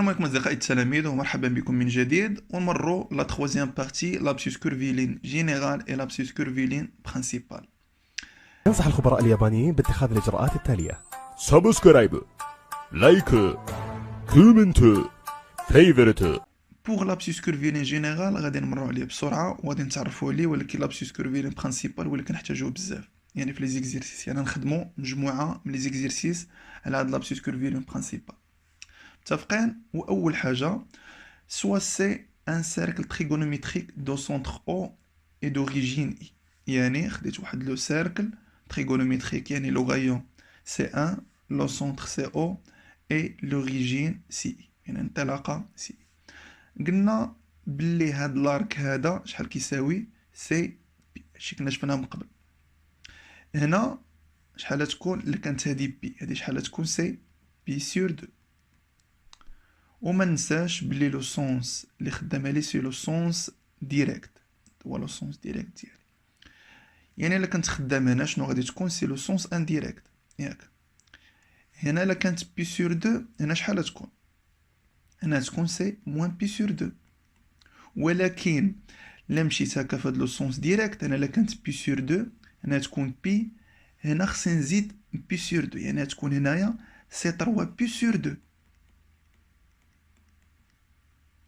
السلام عليكم أصدقائي التلاميذ ومرحبا بكم من جديد ونمروا لا تخوازيام بارتي لابسيس كورفيلين جينيرال اي لابسيس كورفيلين برينسيبال. ينصح الخبراء اليابانيين باتخاذ الإجراءات التالية: سبسكرايب، لايك، كومنت، فيفرت. بوغ لابسيس كورفيلين جينيرال غادي نمروا عليه بسرعه وغادي نتعرفوا عليه، ولكن لابسيس كورفيلين برينسيبال ولكن كنحتاجوه بزاف يعني في لي زيكزيرسيس، يعني نخدموا مجموعه من لي زيكزيرسيس على هاد لابسيس كورفيلين برينسيبال. متفقين؟ واول حاجه soit c'est un cercle trigonométrique de centre O et d'origine I. يعني خديت واحد لو سيركل trigonométrique يعني لو غايون C1 لو centre CO et l'origine CI يعني انطلاقة CI. قلنا بلي هاد لارك هذا شحال كيساوي سي بي، هادشي كنا شفناه من قبل. هنا شحال تكون اللي كانت هادي بي، هادي شحال تكون سي بي سور دو. وما ننساش بلي لو سونس اللي خدام عليه سي لو سونس ديريكت، هو لو سونس ديريكت ديالي. يعني الا كنت خدام هنا شنو غادي تكون؟ سي لو سونس انديريكت ياك. هنا الا كانت بي سور دو هنا شحال تكون؟ هنا تكون سي موان بي سور دو. ولكن الا مشيت هكا فهاد لو سونس ديريكت، هنا الا كانت بي سور دو هنا تكون بي، هنا خصني نزيد بي سور دو يعني تكون هنايا سي 3 بي سور دو.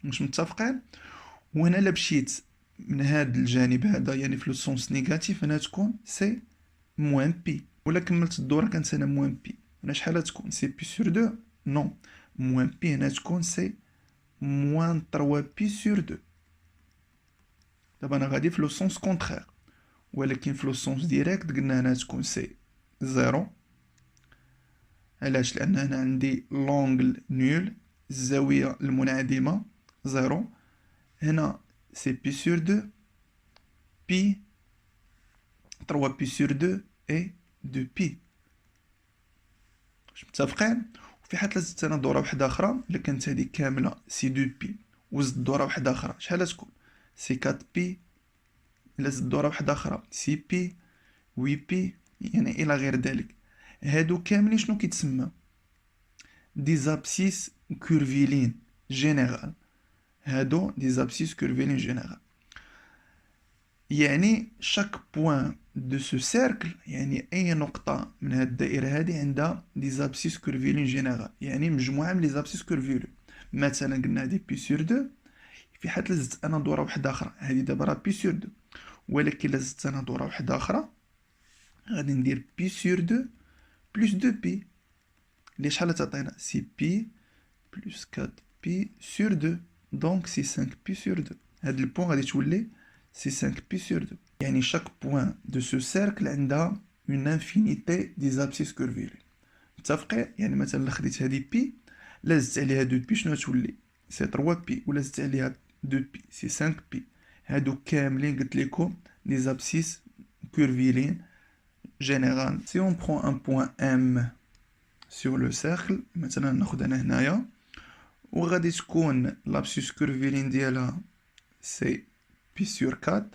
مش متفقين؟ وهنا الا مشيت من هاد الجانب هذا يعني في لو سونس نيجاتيف هنا تكون سي موان بي، ولا كملت الدوره كانت هنا موان بي، هنا شحال تكون؟ سي بي سور دو؟ نو، موان بي هنا تكون سي موان 3 بي سور دو. دابا انا غادي في لو سونس كونترير، ولكن في لو سونس ديريكت قلنا هنا تكون سي زيرو. علاش؟ لان هنا عندي لونغل نول، الزاويه المنعدمه زيرو. هنا c'est pi sur 2, pi 3 pi sur 2 et 2 pi. واش متفقين؟ وفي حالة زدت انا دورة واحدة اخرى الا كانت هادي كاملة سي 2 بي وزدت دورة واحدة اخرى شحال تكون؟ سي 4 بي. الا زدت دورة واحدة اخرى سي بي 8 بي يعني الى غير ذلك. هادو كاملين شنو كيتسمى؟ دي زابسيس كورفيلين جينيرال. هادو دي زابسيس كورفيلين جينيرال يعني شاك بوين دو سو سيركل، يعني اي نقطة من هاد الدائرة هادي عندها دي زابسيس كورفيلين جينيرال، يعني مجموعة من لي زابسيس كورفيلين. مثلا قلنا هادي بي سور دو، في حالة زدت انا دورة واحدة اخرى هادي دابا راه بي سور دو، ولكن الا زدت انا دورة واحدة اخرى غادي ندير بي سور دو بلوس دو بي، اللي شحال تعطينا؟ سي بي بلوس 4 بي سور دو، دونك سي 5 بي سور دو. هاد البوان غادي تولي سي 5 بي سور دو. يعني chaque point de ce cercle عندها une infinité des abscisses curvilies. متفقين؟ يعني مثلا خديت هذه بي، لا زدت عليها 2 بي شنو تولي؟ سي 3 بي، ولا زدت عليها 2 بي سي 5 بي. هادو كاملين قلت لكم des abscisses curvilies générales. Si on prend un point M sur le cercle، مثلا ناخد انا هنايا وغادي تكون l'abscisse curviligne ديالها سي بي سور 4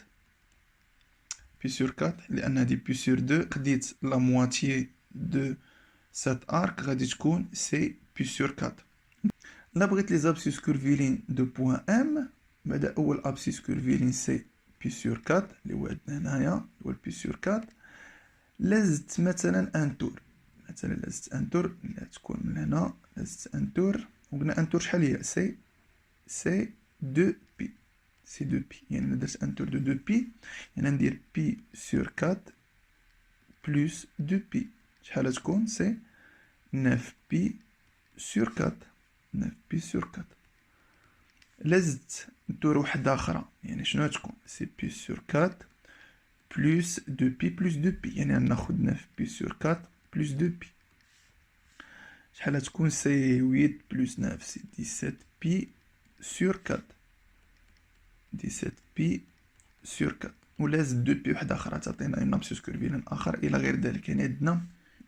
بي سور 4، لان هادي بي سور 2 خديت لا مواتيي دو سات ارك غادي تكون سي بي سور 4. لا بغيت لي زابسيس كورفيلين دو بوين ام، بعدا اول ابسيس كورفيلين سي بي سور 4 اللي هو عندنا هنايا هو بي سور 4. لا زدت مثلا ان تور، مثلا لا زدت ان تور لا تكون من هنا، لا زدت ان تور وقلنا ان تور شحال هي؟ سي 2 بي، سي 2 بي يعني درت ان تور دو 2 بي، يعني ندير بي سور 4 بلوس 2 بي شحال تكون؟ سي 9 بي سور 4، 9 بي سور 4. لا زدت ندور وحدة أخرى يعني شنو تكون؟ سي بي سور 4 بلوس 2 بي بلوس 2 بي، يعني ناخد 9 بي سور 4 بلوس 2 بي شحال تكون؟ سي 8 بلوس 9 سي 17 بي سور 4، 17 بي سور 4. ولا زد 2 بي وحده اخرى تعطينا اون ابسيس كورفيلين اخر الى غير ذلك، يعني عندنا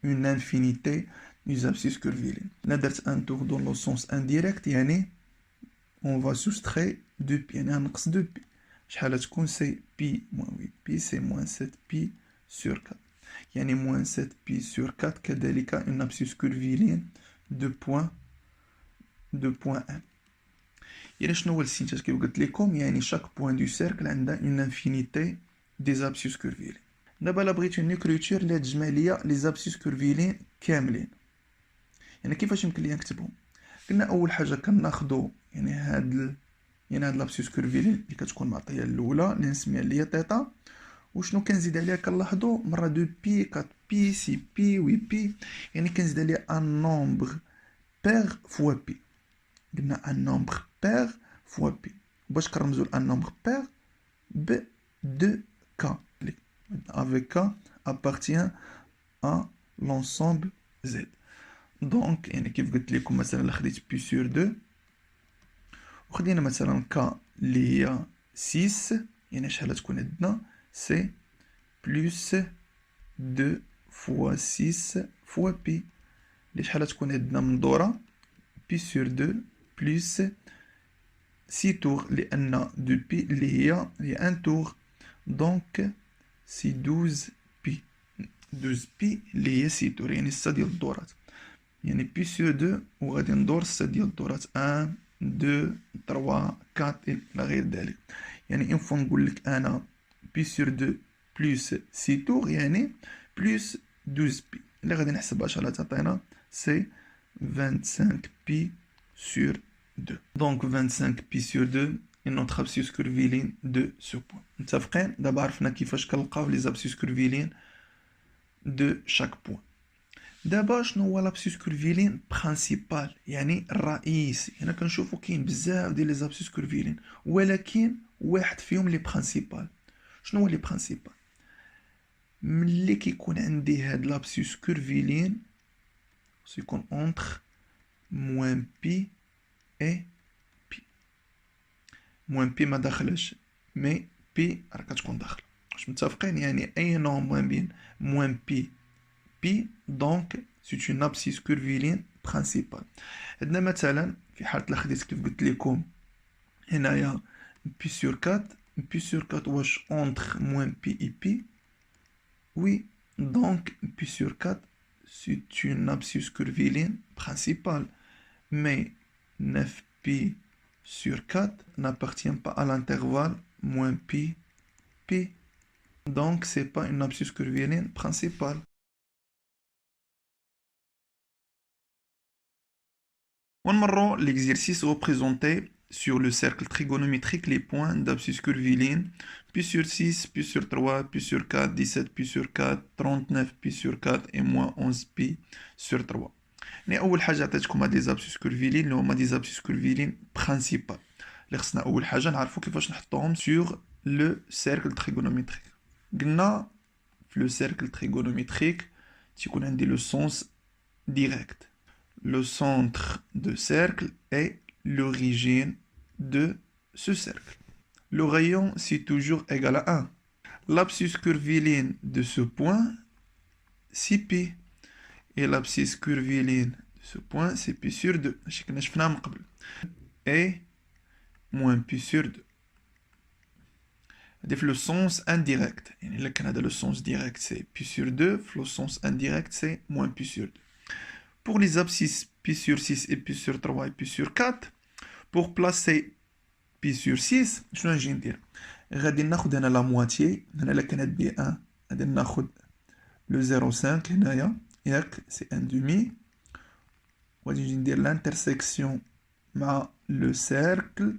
اون انفينيتي دو ابسيس كورفيلين. لا درت ان تور دون لو سونس انديريكت يعني اون فا سوستري 2 بي يعني نقص 2 بي شحال تكون؟ سي بي موان 8 بي سي موان 7 بي سور 4، يعني موان 7 بي سور 4 كذلك اون ابسيس كورفيلين دو بوين de point 1. يعني شنو هو السينتاج كيف قلت لكم؟ يعني شاك بوان دو سيركل عندها اون انفينيتي دي زابسيس كورفيلين. دابا لا بغيت اون اكريتور اللي تجمع ليا لي زابسيس كورفيلين كاملين، يعني كيفاش يمكن ليا نكتبهم؟ قلنا اول حاجه كناخذوا يعني هاد لابسيس كورفيلين اللي كتكون معطيه الاولى اللي نسميها اللي هي تيتا، وشنو كنزيد عليها كنلاحظوا مره 2 بي 4 بي 6 بي 8 بي، يعني كنزيد عليها ان نومبر بير فوا بي. قلنا ان نومبر بير فوا بي. باش كنرمزوا لان نومبر بير ب 2 k avec k appartient à l'ensemble z. دونك يعني كيف قلت لكم مثلا الا خديت بي سور 2 وخدينا مثلا ك اللي هي 6، يعني شحال تكون عندنا سي بلس 2 فوا 6 فوا بي، اللي شحال تكون عندنا من دورة بي سور 2 بلس 6 تور، لأن 2 بي اللي هي ان تور، دونك سي 12 بي. 12 بي اللي هي 6 تور، يعني 6 ديال الدورات، يعني بي سور 2 وغادي ندور 6 ديال الدورات 1 2 3 4 الى غير ذلك. يعني اون فوا نقول لك انا بي سور 2 بلس 6 تور يعني بلس 12 بي، اللي غادي نحسبها شحال تعطينا سي 25 بي سور 2. دونك 25 بي سور 2 est notre abscisse curviligne de ce point. متفقين؟ دابا عرفنا كيفاش كنلقاو لي زابسيس كورفيلين دو شاك بوين. دابا شنو هو لابسيس كورفيلين برينسيبال، يعني الرئيسي؟ هنا كنشوفو كاين بزاف ديال لي زابسيس كورفيلين، ولكن واحد فيهم لي برينسيبال. شنو هو لي برينسيبال؟ ملي كيكون عندي هاد لابسيس كورفيلين سيكون اونتر موان بي اي بي. موان بي ما داخلش، مي بي راه كتكون داخله. واش متفقين؟ يعني اي نوم ما بين موان بي بي، دونك سي اون ابسيس كورفيلين برينسيبال. عندنا مثلا في حالة لا خديت كيف قلت لكم هنايا بي سور 4، بي سور 4 واش اونتر موان بي اي بي؟ وي، دونك بي سور 4 سي اون ابسيس كورفيلين برينسيبال، مي 9 بي sur 4 n'appartient pas à l'intervalle moins pi, pi. Donc, c'est pas une abscisse curviligne principale. On marre l'exercice représenté sur le cercle trigonométrique les points d'abscisse curviligne pi sur 6, pi sur 3, pi sur 4, 17 pi sur 4, 39 pi sur 4 et moins 11 pi sur 3. يعني اول حاجه عطيتكم هاد لي زابسيس كورفيلين اللي هما دي زابسيس كورفيلين برينسيبال، اللي خصنا اول حاجه نعرفوا كيفاش نحطوهم سور لو سيركل تريغونوميتريك. قلنا في لو سيركل تريغونوميتريك تيكون عندي لو سونس ديريكت. لو سونتر دو سيركل اي l'origine de ce cercle. Le rayon c'est toujours égal à 1. L'abscisse curviligne de ce point c'est pi. Et l'abscisse curviligne de ce point, c'est pi sur 2. Et moins pi sur 2. Le sens indirect. Le sens direct, c'est pi sur 2. Le sens indirect, c'est moins pi sur 2. Pour les abscisses pi sur 6 et pi sur 3 et pi sur 4, pour placer pi sur 6, je vais dire, غادي ناخد هنا la moitié. هنا لا كان عندي 1 غادي ناخد le 0,5 هنايا. C'est un demi. وغادي ندير l'intersection مع le cercle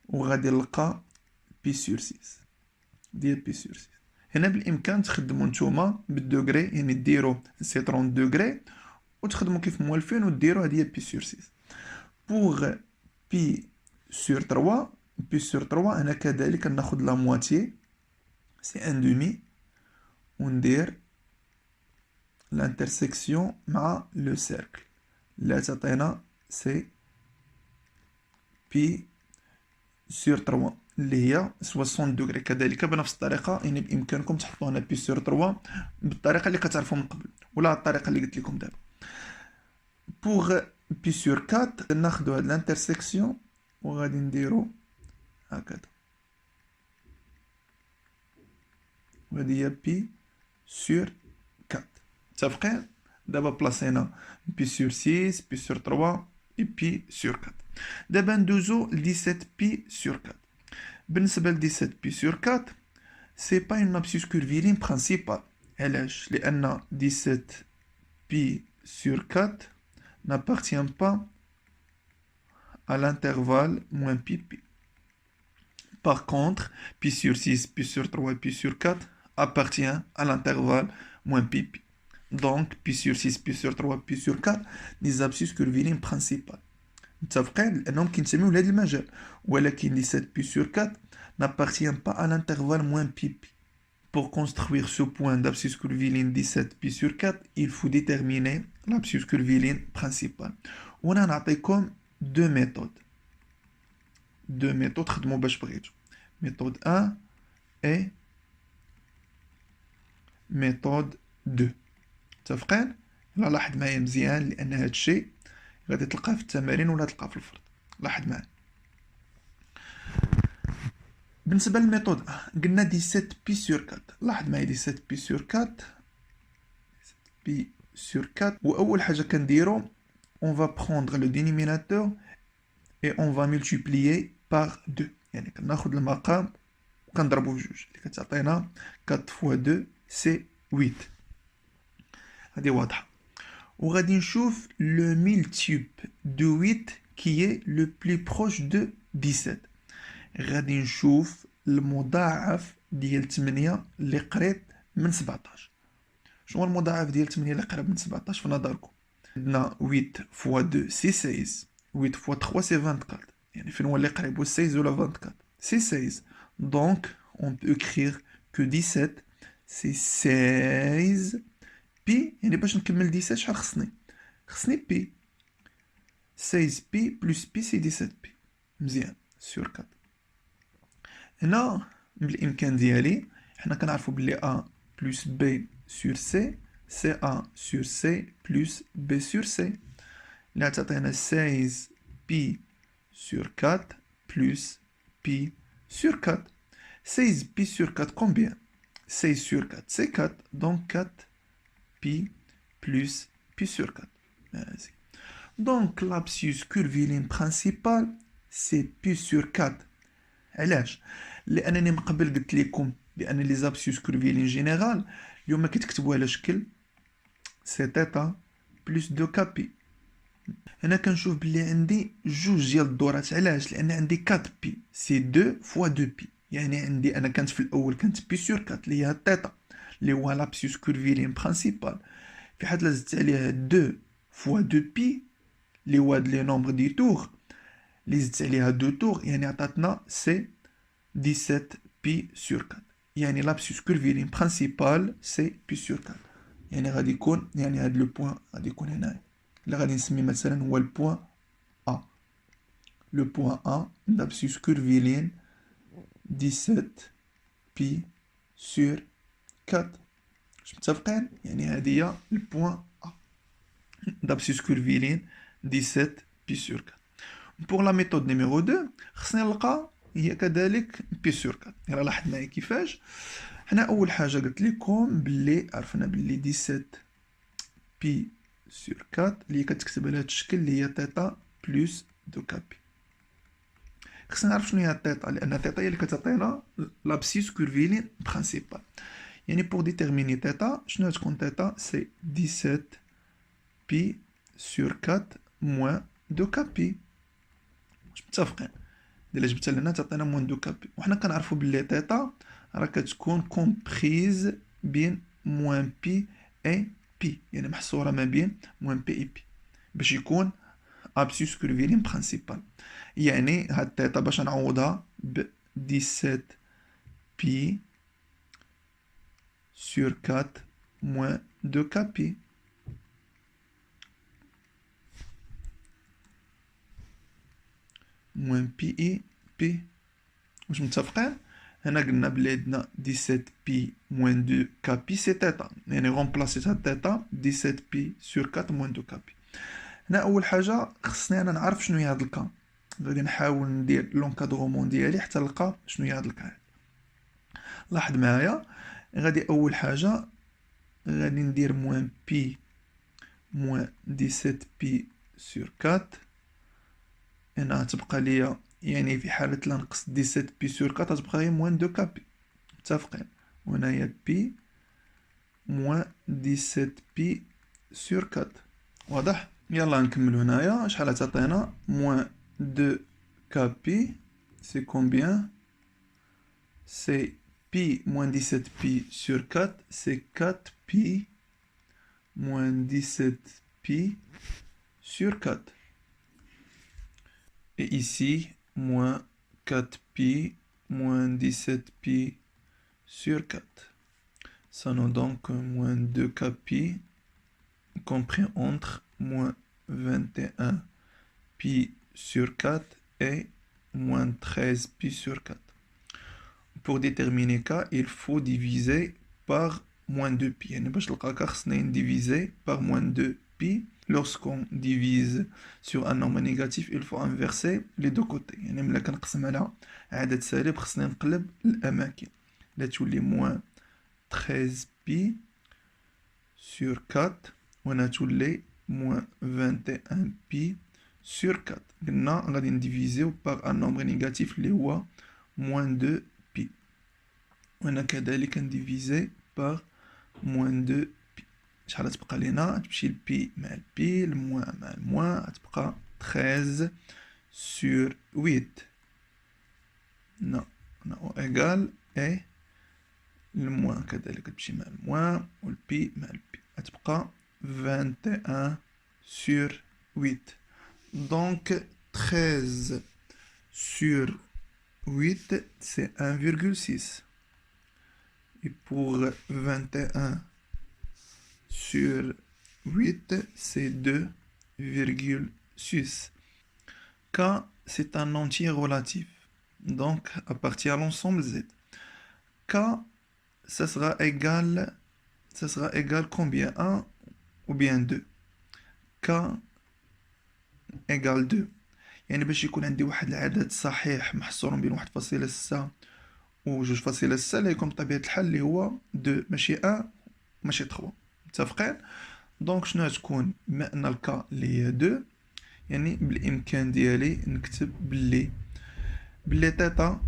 وغادي نلقى بي سور 6 ديال بي سور 6. هنا بالامكان تخدموا نتوما بالدوغري، يعني ديروا سي 30 دوغري وتخدموا كيف موالفين وديروا هذه بي سور 6. بوغ بي سور 3، بي سور 3 هنا كذلك ناخذ لا مواتيي سي ان دومي وندير l'intersection مع le cercle. لا تعطينا سي بي سور 3 اللي هي 60 دوغري. كذلك بنفس الطريقه يعني بامكانكم تحطوا هنا بي سور 3 بالطريقه اللي كتعرفوا من قبل ولا الطريقه اللي قلت لكم دابا. بوغ بي سور 4 ناخذوا هاد الانترسيكسيون وغادي نديرو هكذا، وهذه هي بي سور 4. متفقين؟ دابا بلاصينا بي سور 6 بي سور 3 et pi sur 4. دابا ندوزو ل 17 pi sur 4. بالنسبة ل 17 pi sur 4 c'est pas une abscisse curviligne principale. علاش؟ لأن 17 pi sur 4 n'appartient pas à l'intervalle moins pi pi. Par contre, pi sur 6, pi sur 3, pi sur 4 appartient à l'intervalle moins pi pi. Donc, pi sur 6, pi sur 3, pi sur 4 des abscisses curvilines principales. متفقين لأنهم كينتميو لهذا المجال. ولكن 17 pi sur 4 n'appartient pas à l'intervalle moins pi pi. Pour construire ce point d'abscisse curviline 17 pi sur 4, il faut déterminer l'abscisse curviline principale. وأنا نعطيكم deux méthodes. Deux méthodes خدموا باش بغيتو. Méthode 1 et méthode 2. متفقين؟ لا لاحظ معايا مزيان لأن هاد الشيء غادي تلقاه في التمارين ولا تلقاه في الفرض. لاحظ معايا. بالنسبة للميثود قلنا 17 بي سور 4. لاحظ معايا 17 بي سور 4 بي سور 4 وأول حاجة كنديرو on va prendre le dénominateur et on va multiplier par 2. يعني كناخد المقام وكنضربو في جوج اللي كتعطينا 4 fois 2 c'est 8. هادي واضحة. وغادي نشوف le multiple de 8 qui est le plus proche de 17. غادي نشوف المضاعف ديال 8 اللي قريب من 17. شنو هو المضاعف ديال 8 اللي قريب من 17 في نظركم؟ عندنا 8 fois 2 c'est 16. 8 fois 3 c'est 24. يعني فين هو اللي قريب هو 16 ولا 24؟ c'est 16. Donc on peut écrire que 17 c'est 16 بي. يعني باش نكمل 17 شحال خصني بي. 16 بي بلس بي سي 17 بي. مزيان سور 4. هنا بالامكان ديالي حنا كنعرفوا بلي ا بلس بي سور سي سي ا سور سي بلس بي سور سي اللي تعطينا 16 بي سور 4 بلس بي سور 4. 16 بي سور 4 combien? 16 sur 4 c'est 4 donc 4 pi plus pi sur 4. Vas-y. Donc l'abscisse curviligne principale c'est pi sur 4. علاش؟ لانني من قبل قلت لكم بان لي زابسيس كورفيلين جينيرال اليوم كيتكتبوا على شكل سي تيتا بلس دو كابي. هنا كنشوف بلي عندي جوج ديال الدورات. علاش؟ لان عندي 4 بي سي 2 فوا 2 بي. يعني عندي انا كانت في الاول كانت بي سور 4 اللي هي تيتا اللي هو لابسيس كورفيلين برينسيبال. في حال زدت عليها 2 فوا 2 بي اللي هو هاد لي نومبر دي تور اللي زدت عليها 2 تور يعني عطاتنا سي 17 بي سور 4. يعني لابسيس كورفيلين برينسيبال سي بي سور 4. يعني غادي يكون يعني هاد لو بوين غادي يكون هنايا اللي غادي نسمي مثلا هو البوين ا. لو بوين ا لابسيس كورفيلين 17 بي سور 4. واش متفقين؟ يعني هادي هي البوين ا d'abscisse curviline 17 بي سور 4. pour la méthode numéro 2 خصني نلقى هي كذلك بي سور 4. يلا لاحظ معايا كيفاش. حنا اول حاجه قلت لكم باللي عرفنا باللي 17 بي سور 4 اللي كتكتب على هذا الشكل اللي هي تيتا بلس دو كابي. خصنا نعرف شنو هي تيتا لان تيتا هي اللي كتعطينا لابسيس كورفيلين برينسيبال. يعني pour déterminer تيتا شنو غتكون تيتا سي 17 بي سور 4 موان دو كابي. واش متفقين؟ الا جبتها لهنا تعطينا موان دو كابي. وحنا كنعرفوا بلي تيتا راه كتكون كومبريز بين موان بي اي بي. يعني محصوره ما بين موان بي اي بي باش يكون ابسيس كورفيلين برينسيبال. يعني هاد تيتا باش نعوضها ب 17 بي sur 4 moins 2 كابي. moins بي اي بي. واش متفقين؟ هنا قلنا بلي عندنا 17 بي moins 2 كابي سي تيتا. يعني رومبلاسيت هاد تيتا 17 بي sur 4 moins 2 كابي. هنا اول حاجه خصني انا نعرف شنو هي هاد الكا. غادي نحاول ندير لونكادرومون ديالي حتى نلقى شنو هي هاد الكا. لاحظ معايا غادي اول حاجه غادي ندير موان بي موان 17 بي سور 4 هنا تبقى ليا يعني في حالة لا نقص 17 بي سور 4 تبقى غير موان 2 كا بي، متفقين. وهنايا بي موان 17 بي سور 4. واضح؟ يلا نكملو هنايا. شحال تعطينا؟ موان 2 كا بي سي كومبيان؟ سي بي موان 17 بي سور 4 سي 4 بي موان 17 pi sur 4. Et ici, moins 4 pi moins 17 pi sur 4. Ça nous donne moins 2 k pi compris entre moins 21 pi sur 4 et moins 13 pi sur 4. Pour déterminer k, il faut diviser par moins 2 pi. يعني باش نلقى k خصنا diviser par moins 2 pi. Lorsqu'on divise sur un nombre négatif, il faut inverser les deux côtés. يعني ملي كنقسم على عدد سالب خصنا نقلب الأماكن. لا تولي moins 13 pi sur 4 وهنا تولي moins 21 pi sur 4. قلنا غادي نديفيزيو par un nombre négatif اللي هو moins 2 pi. وهنا كذلك نديفيزي par moins 2 pi. شحال تبقى لينا؟ تمشي البي مع البي، الموان مع الموان، تبقى 13 sur 8. non égal et الموان كذلك تمشي مع الموان والبي مع البي، تبقى 21 sur 8. donc 13 sur 8 c'est 1,6. et pour 21 sur 8, c'est 2,6. K, c'est un entier relatif. Donc, appartient à l'ensemble Z. K, ça sera égal combien? 1 ou bien 2? K égale 2. يعني باش يكون عندي واحد العدد صحيح محصور بين 1.6 و 2.6 اللي يكون بطبيعة الحال اللي هو 2 ماشي 1 ماشي 3. متفقين؟ دونك شنو تكون؟ بما ان الكا اللي هي 2 يعني بالامكان ديالي نكتب باللي تيتا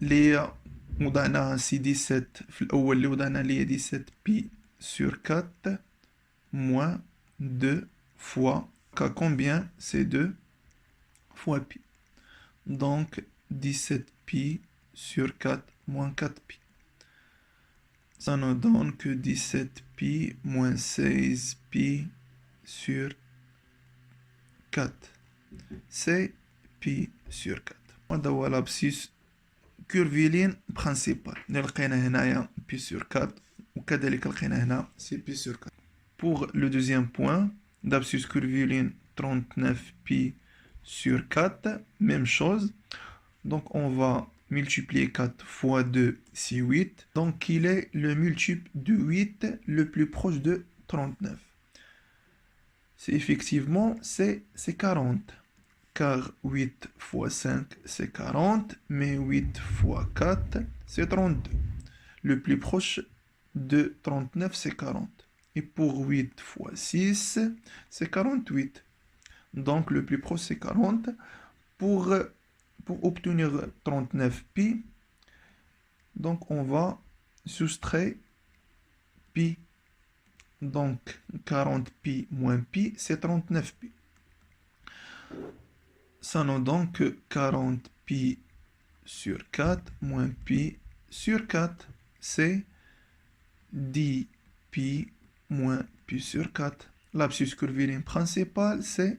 اللي وضعناها سي 17 في الاول اللي وضعنا ليا 17 بي سور 4 موان 2 فوا كا كومبيان سي 2 فوا بي. دونك 17 بي سور 4 موان 4 بي. Ça nous donne que 17 pi moins 16 pi sur 4. C'est pi sur 4. هذا هو l'abscisse curviligne principal. لقينا هنايا pi sur 4 وكذلك لقينا هنا c'est pi sur 4. Pour le deuxième point, l'abscisse curviligne 39 pi sur 4, même chose. Donc on va multiplier 4 fois 2, c'est 8. Donc, il est le multiple de 8 le plus proche de 39. C'est effectivement, c'est 40. Car 8 fois 5, c'est 40. Mais 8 fois 4, c'est 32. Le plus proche de 39, c'est 40. Et pour 8 fois 6, c'est 48. Donc, le plus proche, c'est 40. Pour obtenir 39 pi, donc on va soustraire pi. Donc 40 pi moins pi, c'est 39 pi. Ça nous donne que 40 pi sur 4 moins pi sur 4, c'est 10 pi moins pi sur 4. L'abscisse curviligne principale, c'est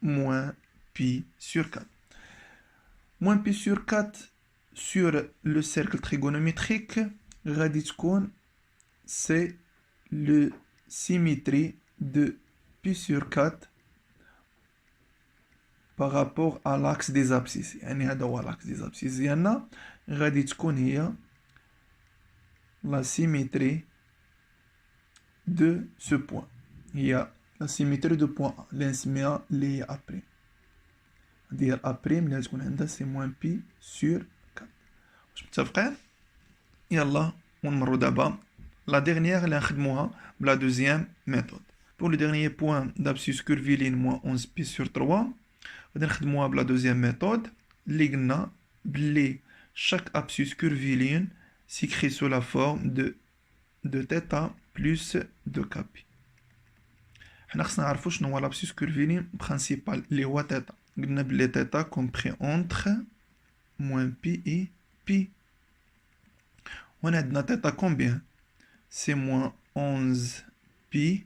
moins pi sur 4. Moins pi sur 4 sur le cercle trigonométrique, غادي تكون c'est le symétrie de pi sur 4 par rapport à l'axe des abscisses. يعني هذا هو l'axe des abscisses ديالنا غادي تكون هي la symétrie de ce point. هي la symétrie de point A اللي نسميها اللي هي A'. ديال A' اللي تكون عندها سي موان بي سور 4. واش متفقين؟ يلا ونمرو دابا لا ديرنيير اللي نخدموها بلا دوزيام ميثود. Pour le dernier point d'abscisse curviligne moins 11 pi sur 3, غادي نخدموها بلا دوزيام ميثود اللي قلنا بلي chaque abscisse curviligne s'écrit sous la forme de θ plus de kp. حنا خصنا نعرفو شنو هو l'abscisse curviligne principal اللي هو θ. قلنا بلي θ compris entre moins pi et pi. وهنا عندنا θ combien? C'est moins 11 pi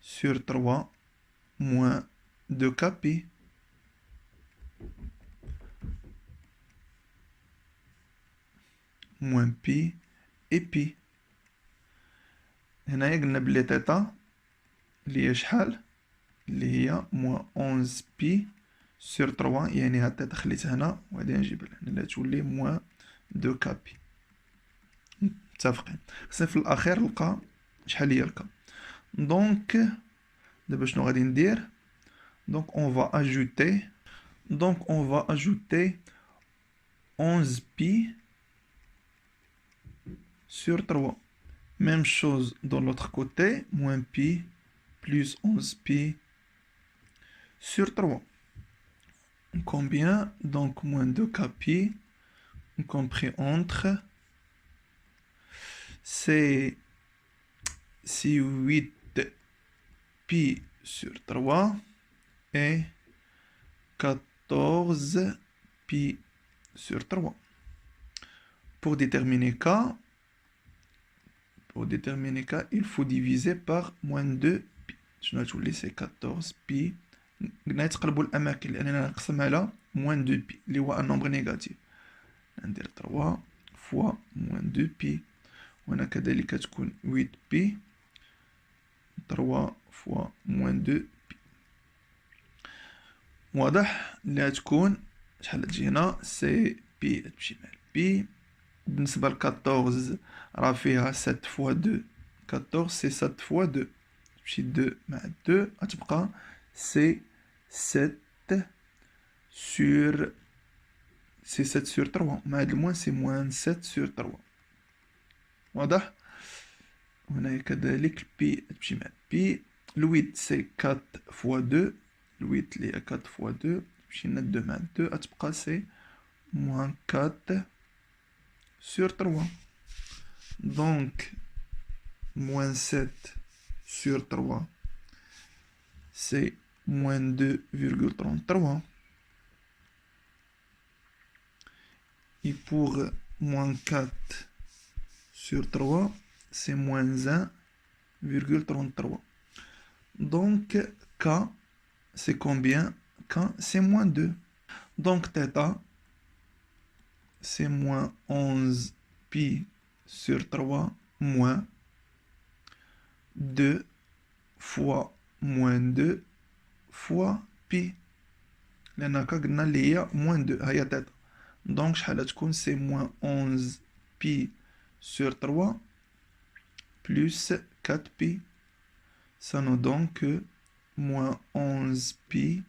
sur 3 moins 2 kp. moins pi et pi. هنايا قلنا بلي تيتا اللي هي شحال؟ اللي هي moins 11 بي sur 3 يعني هاد تيتا خليتها هنا وغادي نجيبها لهنا اللي تولي moins 2 كابي. متفقين؟ خصنا في الأخير نلقى شحال هي الكا. دونك دابا شنو غادي ندير؟ دونك on va ajouter 11 pi sur 3. Même chose dans l'autre côté, moins pi plus 11 pi sur 3. Combien? Donc moins 2 k pi compris entre, c'est 8 pi sur 3 et 14 pi sur 3. Pour déterminer k, il faut diviser par moins 2 pi. شنو تولي سي 14 بي. قلنا يتقلبوا الاماكن لاننا نقسم على moins 2 بي اللي هو ان نومبر نيجاتيف. ندير 3 فوا moins 2 بي وهنا كذلك تكون 8 بي 3 فوا moins 2 بي. واضح اللي تكون شحال تجي هنا سي بي تمشي مع بي. بالنسبة ل 14 راه فيها 7 فوا 2 14 سي 7 فوا 2 تمشي 2 مع 2 غتبقى سي 7 sur 3 مع هاد الموان سي موان 7 sur 3. واضح؟ وهنايا كذلك البي تمشي مع البي. الويت سي 4 فوا 2 الويت اللي هي 4 فوا 2 تمشي لنا 2 مع 2 غتبقى سي موان 4 sur 3. Donc, moins 7 sur 3, c'est moins 2,33. Et pour moins 4 sur 3, c'est moins 1,33. Donc, K, c'est combien? K, c'est moins 2. Donc, θ, c'est moins 11 pi sur 3 moins 2 fois moins 2 fois pi. لأن قلنا اللي هي moins 2 هي تاتا. donc شحال تكون c'est moins 11 pi sur 3 plus 4 pi. Ça nous donne que moins 11 pi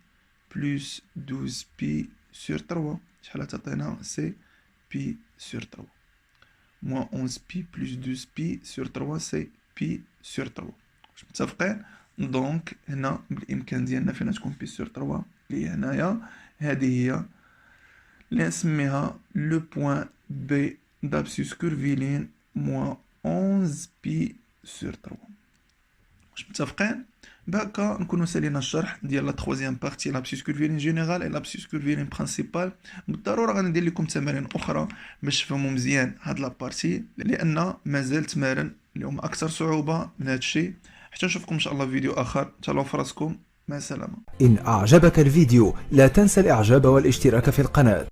plus 12 pi sur 3 شحال تعطينا c'est pi sur 3. Moins 11 pi plus 12 pi sur 3 c'est pi sur 3. واش متفقين؟ دونك هنا بالامكان ديالنا فين تكون pi sur 3 اللي هي هنايا. هذه هي اللي نسميها لو بوين بي d'abscisse curviligne moins 11 pi sur 3. واش متفقين؟ بهكا نكونوا سالينا الشرح ديال لا تخوازيام بارتي لابسيس كورفيلين جينيرال اي لابسيس كورفيلين برينسيبال. بالضروره غندير لكم تمارين اخرى باش تفهموا مزيان هاد لابارتي لان مازال تمارين اللي هما اكثر صعوبه من هاد الشيء. حتى نشوفكم ان شاء الله في فيديو اخر. تهلاو في راسكم. مع السلامه. إن أعجبك الفيديو لا تنسى الإعجاب والاشتراك في القناة.